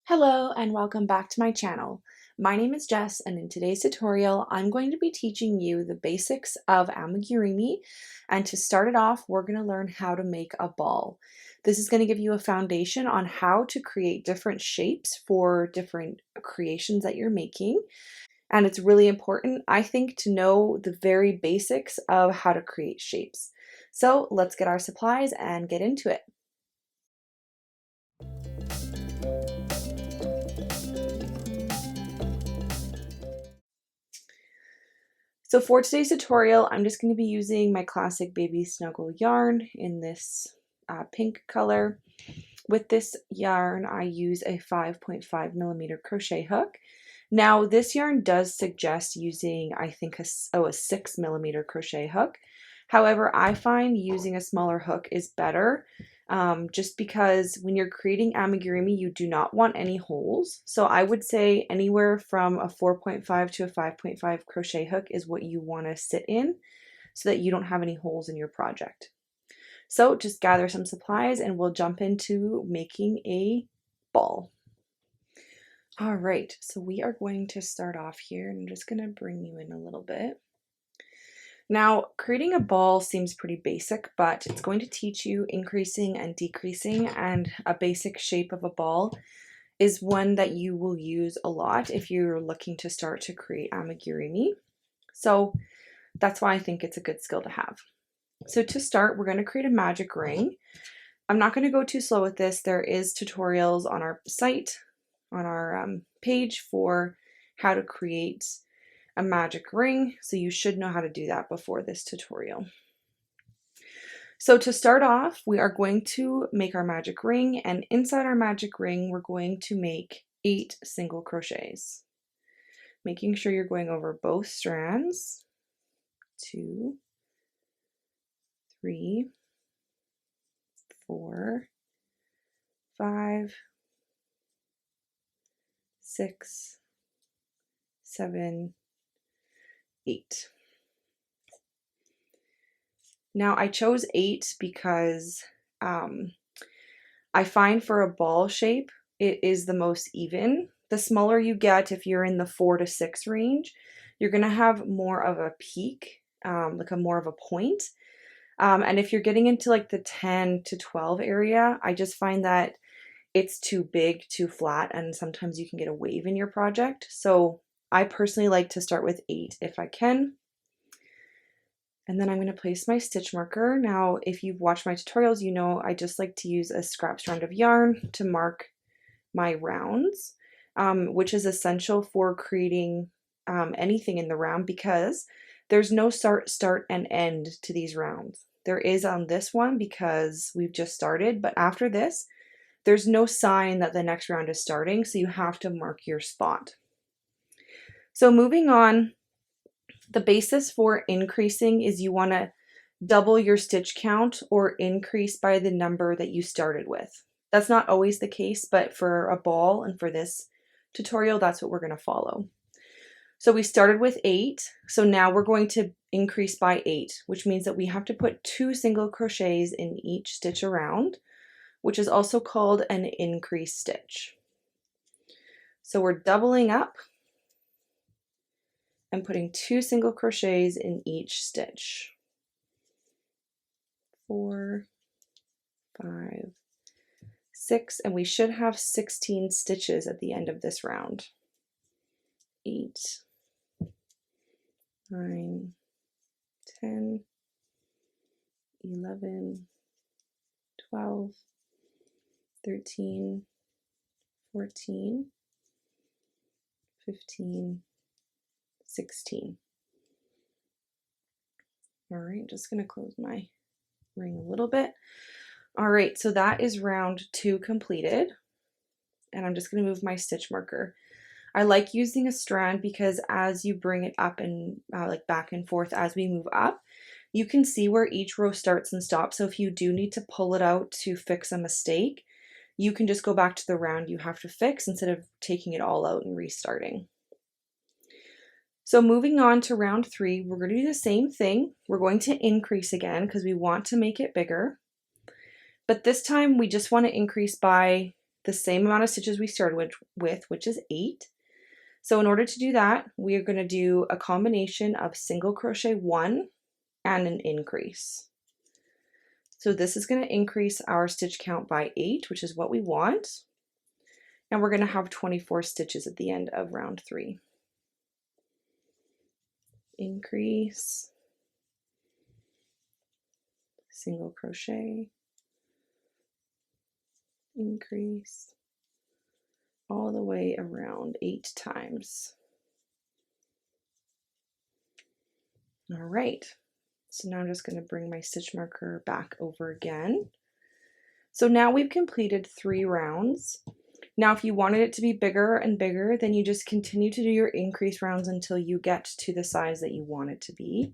Hello and welcome back to my channel. My name is Jess, and in today's tutorial I'm going to be teaching you the basics of amigurumi, and to start it off we're going to learn how to make a ball. This is going to give you a foundation on how to create different shapes for different creations that you're making, and it's really important, I think, to know the very basics of how to create shapes. So let's get our supplies and get into it. So for today's tutorial, I'm just going to be using my classic baby snuggle yarn in this pink color. With this yarn, I use a 5.5mm crochet hook. Now this yarn does suggest using, I think, a 6mm crochet hook. However, I find using a smaller hook is better, just because when you're creating amigurumi, you do not want any holes. So I would say anywhere from a 4.5 to a 5.5 crochet hook is what you want to sit in so that you don't have any holes in your project. So just gather some supplies and we'll jump into making a ball. All right, so we are going to start off here, and I'm just going to bring you in a little bit. Now, creating a ball seems pretty basic, but it's going to teach you increasing and decreasing, and a basic shape of a ball is one that you will use a lot if you're looking to start to create amigurumi. So that's why I think it's a good skill to have. So to start, we're going to create a magic ring. I'm not going to go too slow with this. There is tutorials on our site, on our page, for how to create a magic ring, so you should know how to do that before this tutorial. So to start off, we are going to make our magic ring, and inside our magic ring we're going to make 8 single crochets, making sure you're going over both strands. 2, 3, 4, 5, 6, 7, 8. Now I chose 8 because I find for a ball shape it is the most even. The smaller you get, if you're in the 4 to 6 range, you're gonna have more of a peak, like more of a point. And if you're getting into like the 10 to 12 area, I just find that it's too big, too flat, and sometimes you can get a wave in your project. So I personally like to start with 8 if I can. And then I'm going to place my stitch marker. Now, if you've watched my tutorials, you know I just like to use a scrap strand of yarn to mark my rounds, which is essential for creating anything in the round, because there's no start and end to these rounds. There is on this one because we've just started, but after this, there's no sign that the next round is starting, so you have to mark your spot. So moving on, the basis for increasing is you want to double your stitch count or increase by the number that you started with. That's not always the case, but for a ball and for this tutorial, that's what we're going to follow. So we started with 8, so now we're going to increase by 8, which means that we have to put 2 single crochets in each stitch around, which is also called an increase stitch. So we're doubling up and putting 2 single crochets in each stitch. 4, 5, 6, and we should have 16 stitches at the end of this round. 8, 9, 10, 11, 12, 13, 14, 15, 16. All right, just going to close my ring a little bit. All right, so that is round 2 completed, and I'm just going to move my stitch marker. I like using a strand because as you bring it up and like back and forth as we move up, you can see where each row starts and stops. So if you do need to pull it out to fix a mistake, you can just go back to the round you have to fix instead of taking it all out and restarting. So moving on to round 3, we're going to do the same thing. We're going to increase again because we want to make it bigger. But this time we just want to increase by the same amount of stitches we started with, which is 8. So in order to do that, we are going to do a combination of single crochet 1 and an increase. So this is going to increase our stitch count by 8, which is what we want. And we're going to have 24 stitches at the end of round 3. Increase, single crochet, increase, all the way around 8 times. All right, so now I'm just going to bring my stitch marker back over again. So now we've completed 3 rounds. Now if you wanted it to be bigger and bigger, then you just continue to do your increase rounds until you get to the size that you want it to be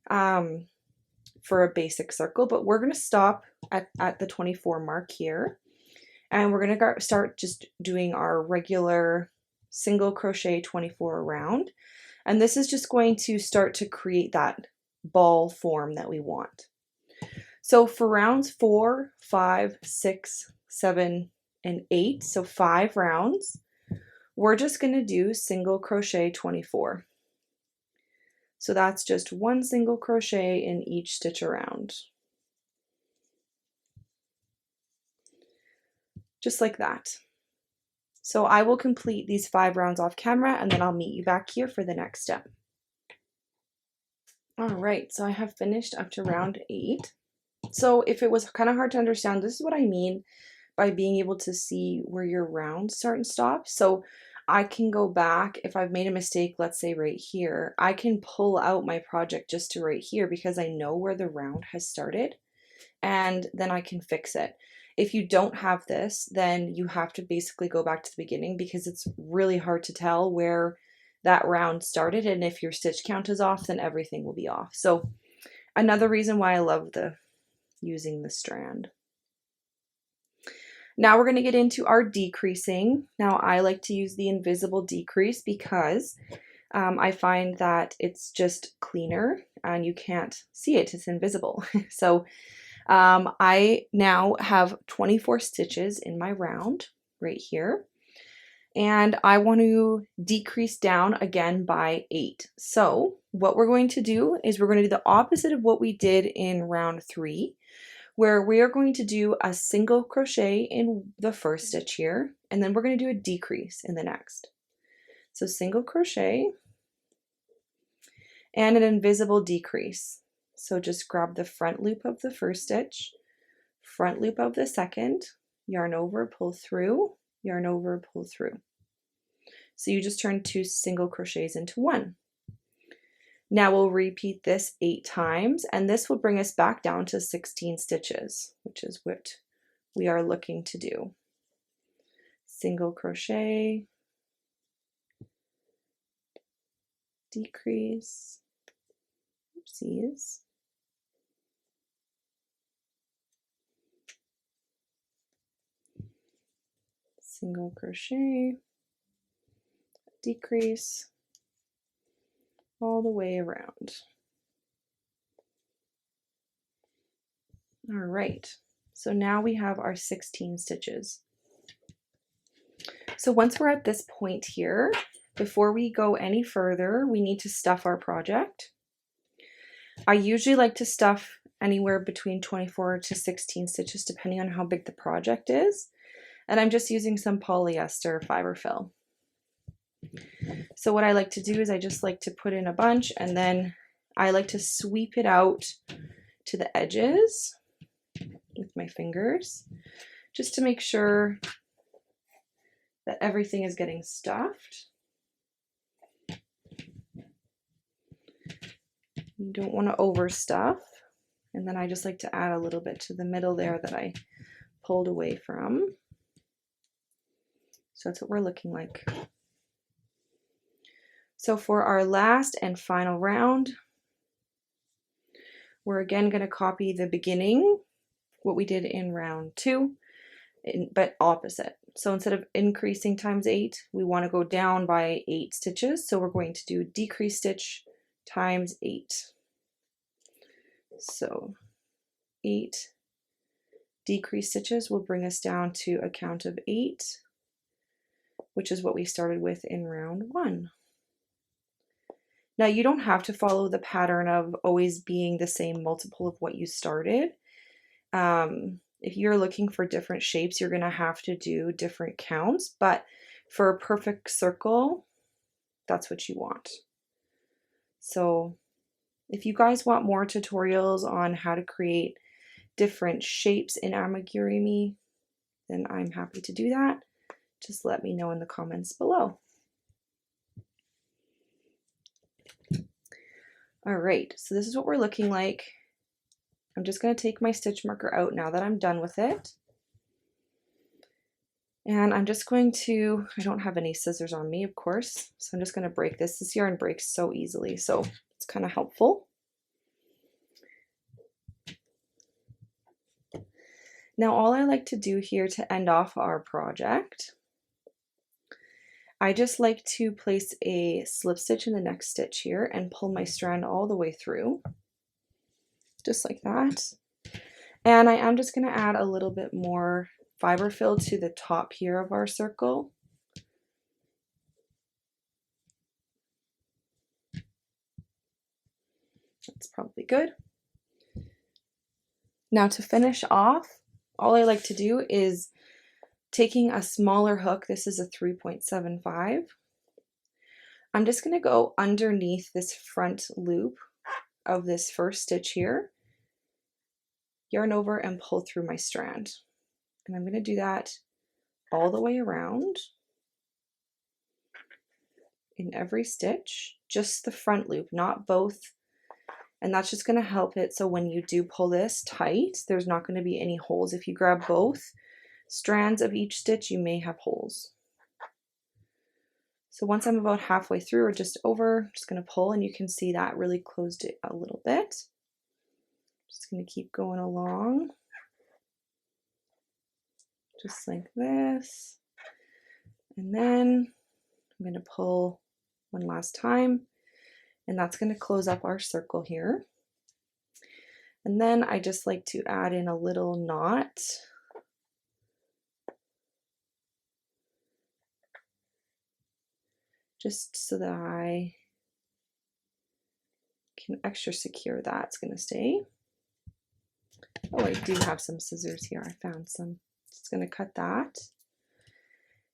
for a basic circle. But we're going to stop at the 24 mark here. And we're going to start just doing our regular single crochet 24 round. And this is just going to start to create that ball form that we want. So for rounds 4, 5, 6, 7, and 8, so 5 rounds, we're just going to do single crochet 24. So that's just 1 single crochet in each stitch around. Just like that. So I will complete these 5 rounds off camera and then I'll meet you back here for the next step. All right, so I have finished up to round 8. So if it was kind of hard to understand, this is what I mean by being able to see where your rounds start and stop. So I can go back if I've made a mistake, let's say right here, I can pull out my project just to right here because I know where the round has started and then I can fix it. If you don't have this, then you have to basically go back to the beginning because it's really hard to tell where that round started, and if your stitch count is off, then everything will be off. So another reason why I love using the strand. Now we're going to get into our decreasing. Now I like to use the invisible decrease because I find that it's just cleaner and you can't see it, it's invisible. So I now have 24 stitches in my round right here, and I want to decrease down again by 8. So what we're going to do is we're going to do the opposite of what we did in round 3, where we are going to do a single crochet in the first stitch here, and then we're going to do a decrease in the next. So single crochet and an invisible decrease. So just grab the front loop of the first stitch, front loop of the second, yarn over, pull through, yarn over, pull through. So you just turn 2 single crochets into 1. Now we'll repeat this 8 times, and this will bring us back down to 16 stitches, which is what we are looking to do. Single crochet, decrease, oopsies, single crochet, decrease, all the way around. All right, so now we have our 16 stitches. So once we're at this point here, before we go any further, we need to stuff our project. I usually like to stuff anywhere between 24 to 16 stitches depending on how big the project is. And I'm just using some polyester fiber fill. So what I like to do is I just like to put in a bunch, and then I like to sweep it out to the edges with my fingers just to make sure that everything is getting stuffed. You don't want to overstuff. And then I just like to add a little bit to the middle there that I pulled away from. So that's what we're looking like. So for our last and final round, we're again going to copy the beginning, what we did in round 2, but opposite. So instead of increasing times 8, we want to go down by 8 stitches. So we're going to do decrease stitch times 8. So 8 decreased stitches will bring us down to a count of 8, which is what we started with in round 1. Now you don't have to follow the pattern of always being the same multiple of what you started. If you're looking for different shapes, you're going to have to do different counts, but for a perfect circle, that's what you want. So if you guys want more tutorials on how to create different shapes in Amigurumi, then I'm happy to do that. Just let me know in the comments below. All right, so this is what we're looking like. I'm just going to take my stitch marker out now that I'm done with it. And I'm just going to, I don't have any scissors on me, of course, so I'm just going to break this. This yarn breaks so easily, so it's kind of helpful. Now all I like to do here to end off our project, I just like to place a slip stitch in the next stitch here and pull my strand all the way through, just like that. And I am just going to add a little bit more fiber fill to the top here of our circle. That's probably good. Now to finish off, all I like to do is taking a smaller hook, this is a 3.75, I'm just going to go underneath this front loop of this first stitch here, yarn over and pull through my strand. And I'm going to do that all the way around in every stitch, just the front loop, not both. And that's just going to help it so when you do pull this tight, there's not going to be any holes. If you grab both strands of each stitch, you may have holes. So once I'm about halfway through or just over, I'm just going to pull, and you can see that really closed it a little bit. Just going to keep going along, just like this. And then I'm going to pull one last time, and that's going to close up our circle here. And then I just like to add in a little knot. Just so that I can extra secure that it's going to stay. Oh, I do have some scissors here. I found some. Just going to cut that.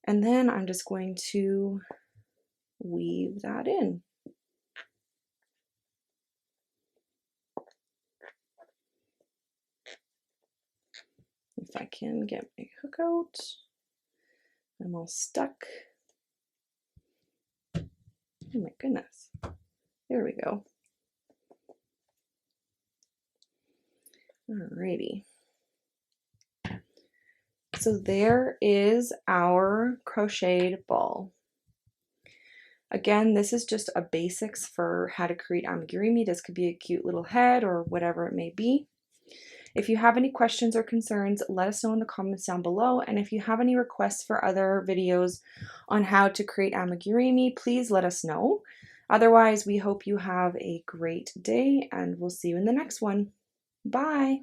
And then I'm just going to weave that in. If I can get my hook out, I'm all stuck. Oh my goodness. There we go. Alrighty. So there is our crocheted ball. Again, this is just a basics for how to create amigurumi. This could be a cute little head or whatever it may be. If you have any questions or concerns, let us know in the comments down below. And if you have any requests for other videos on how to create amigurumi, please let us know. Otherwise, we hope you have a great day, and we'll see you in the next one. Bye!